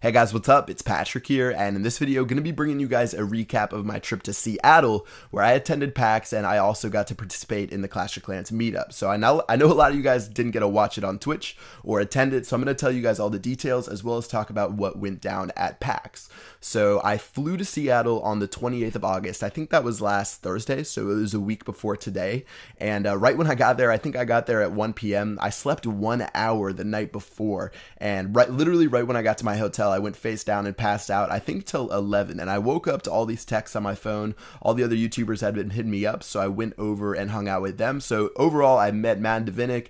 Hey guys, what's up? It's Patrick here, and in this video, going to be bringing you guys a recap of my trip to Seattle, where I attended PAX, and I also got to participate in the Clash of Clans meetup. So I know a lot of you guys didn't get to watch it on Twitch or attend it, so I'm going to tell you guys all the details, as well as talk about what went down at PAX. So I flew to Seattle on the 28th of August. I think that was last Thursday, so it was a week before today. And right when I got there, I think I got there at 1 p.m. I slept 1 hour the night before, and literally right when I got to my hotel, I went face down and passed out, I think till 11, and I woke up to all these texts on my phone. All the other YouTubers had been hitting me up, so I went over and hung out with them. So overall, I met Man Davinic,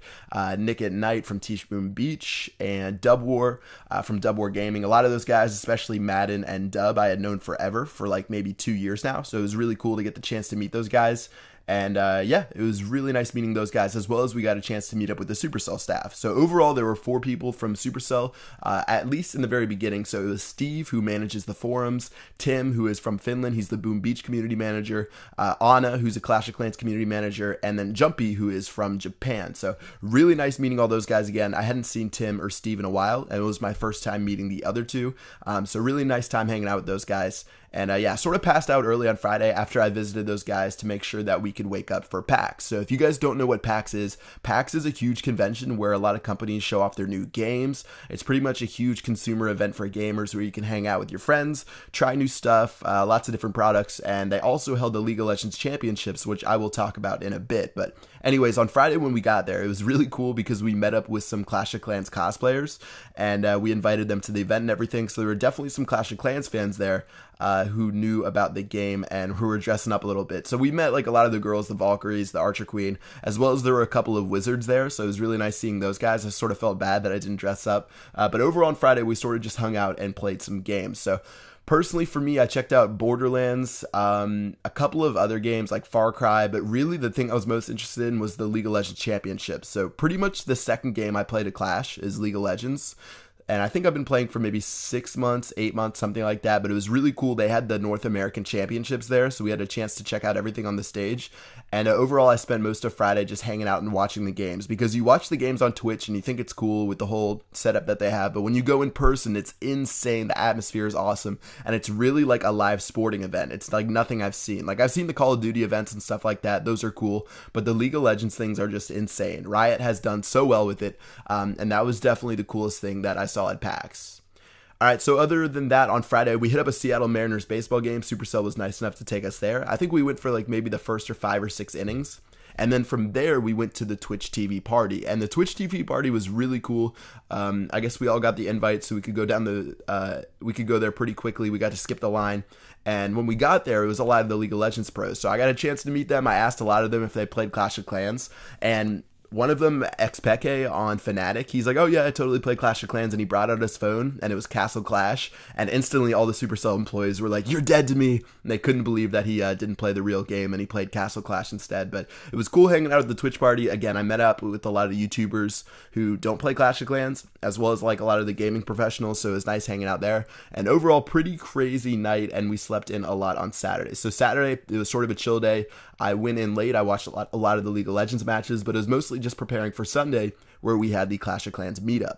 Nick at Night from Teaspoon Beach, and Dub War from Dub War Gaming. A lot of those guys, especially Madden and Dub, I had known forever, for like maybe 2 years now, so it was really cool to get the chance to meet those guys. And yeah, it was really nice meeting those guys, as well as we got a chance to meet up with the Supercell staff. So overall, there were 4 people from Supercell, at least in the very beginning. So it was Steve, who manages the forums, Tim, who is from Finland, he's the Boom Beach community manager, Anna, who's a Clash of Clans community manager, and then Jumpy, who is from Japan. So really nice meeting all those guys again. I hadn't seen Tim or Steve in a while, and it was my first time meeting the other two. So really nice time hanging out with those guys. And yeah, sort of passed out early on Friday after I visited those guys to make sure that we could wake up for PAX. So if you guys don't know what PAX is a huge convention where a lot of companies show off their new games. It's pretty much a huge consumer event for gamers where you can hang out with your friends, try new stuff, lots of different products, and they also held the League of Legends Championships, which I will talk about in a bit. But anyways, on Friday when we got there, it was really cool because we met up with some Clash of Clans cosplayers, and we invited them to the event and everything. So there were definitely some Clash of Clans fans there who knew about the game and who were dressing up a little bit. So we met like a lot of the girls, the Valkyries, the Archer Queen, as well as there were a couple of wizards there. So it was really nice seeing those guys. I sort of felt bad that I didn't dress up. But overall on Friday, we sort of just hung out and played some games. So personally, for me, I checked out Borderlands, a couple of other games like Far Cry, but really the thing I was most interested in was the League of Legends Championship. So pretty much the second game I played at Clash is League of Legends. And I think I've been playing for maybe 6 months, 8 months, something like that. But it was really cool. They had the North American Championships there, so we had a chance to check out everything on the stage. And overall, I spent most of Friday just hanging out and watching the games. Because you watch the games on Twitch and you think it's cool with the whole setup that they have. But when you go in person, it's insane. The atmosphere is awesome. And it's really like a live sporting event. It's like nothing I've seen. Like I've seen the Call of Duty events and stuff like that. Those are cool. But the League of Legends things are just insane. Riot has done so well with it. And that was definitely the coolest thing that I saw at PAX. Alright, so other than that, on Friday, we hit up a Seattle Mariners baseball game. Supercell was nice enough to take us there. I think we went for like maybe the first or 5 or 6 innings. And then from there, we went to the Twitch TV party. And the Twitch TV party was really cool. I guess we all got the invite, so we could go down we could go there pretty quickly. We got to skip the line. And when we got there, it was a lot of the League of Legends pros. So I got a chance to meet them. I asked a lot of them if they played Clash of Clans. And one of them, PEKKA on Fnatic, he's like, oh yeah, I totally play Clash of Clans, and he brought out his phone, and it was Castle Clash, and instantly all the Supercell employees were like, you're dead to me, and they couldn't believe that he didn't play the real game, and he played Castle Clash instead. But it was cool hanging out at the Twitch party. Again, I met up with a lot of YouTubers who don't play Clash of Clans, as well as like a lot of the gaming professionals, so it was nice hanging out there. And overall, pretty crazy night, and we slept in a lot on Saturday. So Saturday, it was sort of a chill day. I went in late. I watched a lot of the League of Legends matches, but it was mostly just preparing for Sunday, where we had the Clash of Clans meetup.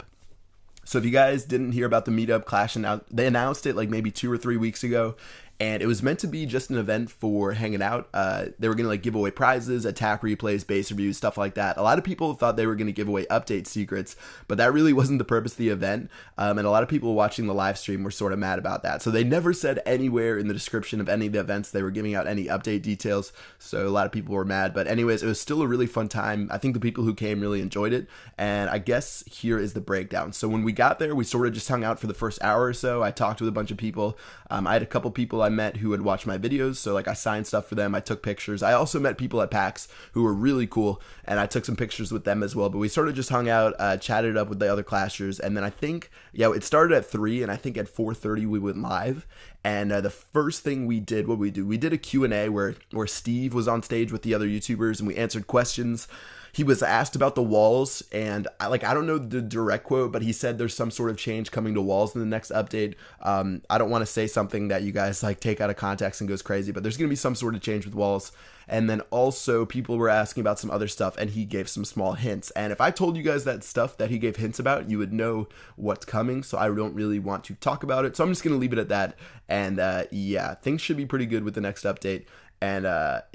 So if you guys didn't hear about the meetup, they announced it like maybe 2 or 3 weeks ago. And it was meant to be just an event for hanging out. They were going to like give away prizes, attack replays, base reviews, stuff like that. A lot of people thought they were going to give away update secrets, but that really wasn't the purpose of the event. And a lot of people watching the live stream were sort of mad about that. So they never said anywhere in the description of any of the events they were giving out any update details. So a lot of people were mad. But anyways, it was still a really fun time. I think the people who came really enjoyed it. And I guess here is the breakdown. So when we got there, we sort of just hung out for the first hour or so. I talked with a bunch of people. I had a couple people I met who had watched my videos, so like I signed stuff for them, I took pictures. I also met people at PAX who were really cool, and I took some pictures with them as well. But we sort of just hung out, chatted up with the other Clashers, and then I think, yeah, it started at 3, and I think at 4:30 we went live. And the first thing we did, we did a Q&A where Steve was on stage with the other YouTubers, and we answered questions. he was asked about the walls, and I don't know the direct quote, but he said there's some sort of change coming to walls in the next update. I don't want to say something that you guys like take out of context and goes crazy, but there's going to be some sort of change with walls. And then also people were asking about some other stuff, and he gave some small hints. And if I told you guys that stuff that he gave hints about, you would know what's coming. So I don't really want to talk about it. So I'm just going to leave it at that. And yeah, things should be pretty good with the next update. And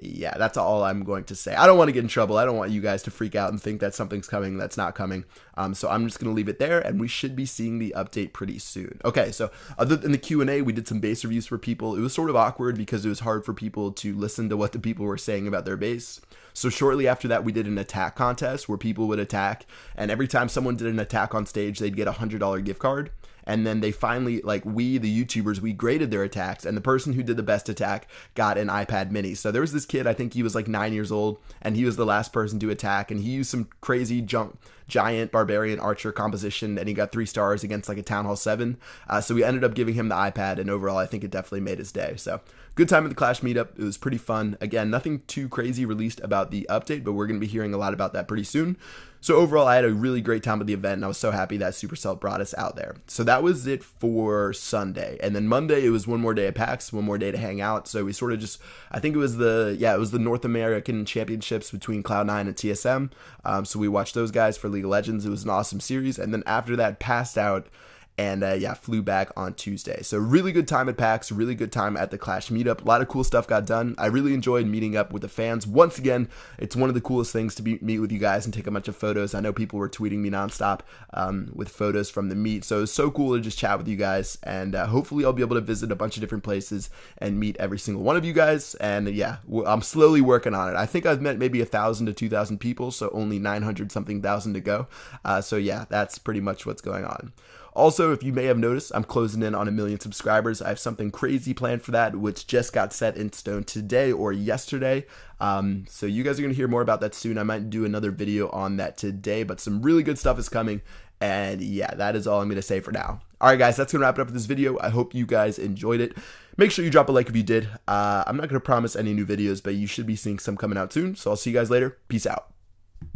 yeah, that's all I'm going to say. I don't want to get in trouble. I don't want you guys to freak out and think that something's coming that's not coming. So I'm just going to leave it there, and we should be seeing the update pretty soon. Okay, so other than the Q&A, we did some base reviews for people. It was sort of awkward because it was hard for people to listen to what the people were saying about their base. So shortly after that, we did an attack contest where people would attack, and every time someone did an attack on stage, they'd get a $100 gift card. And then they finally, like, we, the YouTubers, we graded their attacks, and the person who did the best attack got an iPad mini. So there was this kid, I think he was like 9 years old, and he was the last person to attack, and he used some crazy giant barbarian archer composition, and he got 3 stars against like a Town Hall 7. So we ended up giving him the iPad, and overall I think it definitely made his day. So good time at the Clash meetup. It was pretty fun. Again, nothing too crazy released about the update, but we're going to be hearing a lot about that pretty soon. So overall, I had a really great time at the event, and I was so happy that Supercell brought us out there. So that was it for Sunday. And then Monday, it was one more day at PAX, one more day to hang out. So we sort of just, I think it was the North American Championships between Cloud9 and TSM. So we watched those guys for League of Legends. It was an awesome series. And then after that, passed out. And yeah, flew back on Tuesday. So really good time at PAX, really good time at the Clash meetup. A lot of cool stuff got done. I really enjoyed meeting up with the fans. Once again, it's one of the coolest things to meet with you guys and take a bunch of photos. I know people were tweeting me nonstop with photos from the meet. So it was so cool to just chat with you guys. And hopefully I'll be able to visit a bunch of different places and meet every single one of you guys. And yeah, I'm slowly working on it. I think I've met maybe 1,000 to 2,000 people, so only 900 something thousand to go. So yeah, that's pretty much what's going on. Also, if you may have noticed, I'm closing in on 1 million subscribers. I have something crazy planned for that, which just got set in stone today or yesterday. So you guys are going to hear more about that soon. I might do another video on that today, but some really good stuff is coming. And yeah, that is all I'm going to say for now. All right, guys, that's going to wrap it up for this video. I hope you guys enjoyed it. Make sure you drop a like if you did. I'm not going to promise any new videos, but you should be seeing some coming out soon. So I'll see you guys later. Peace out.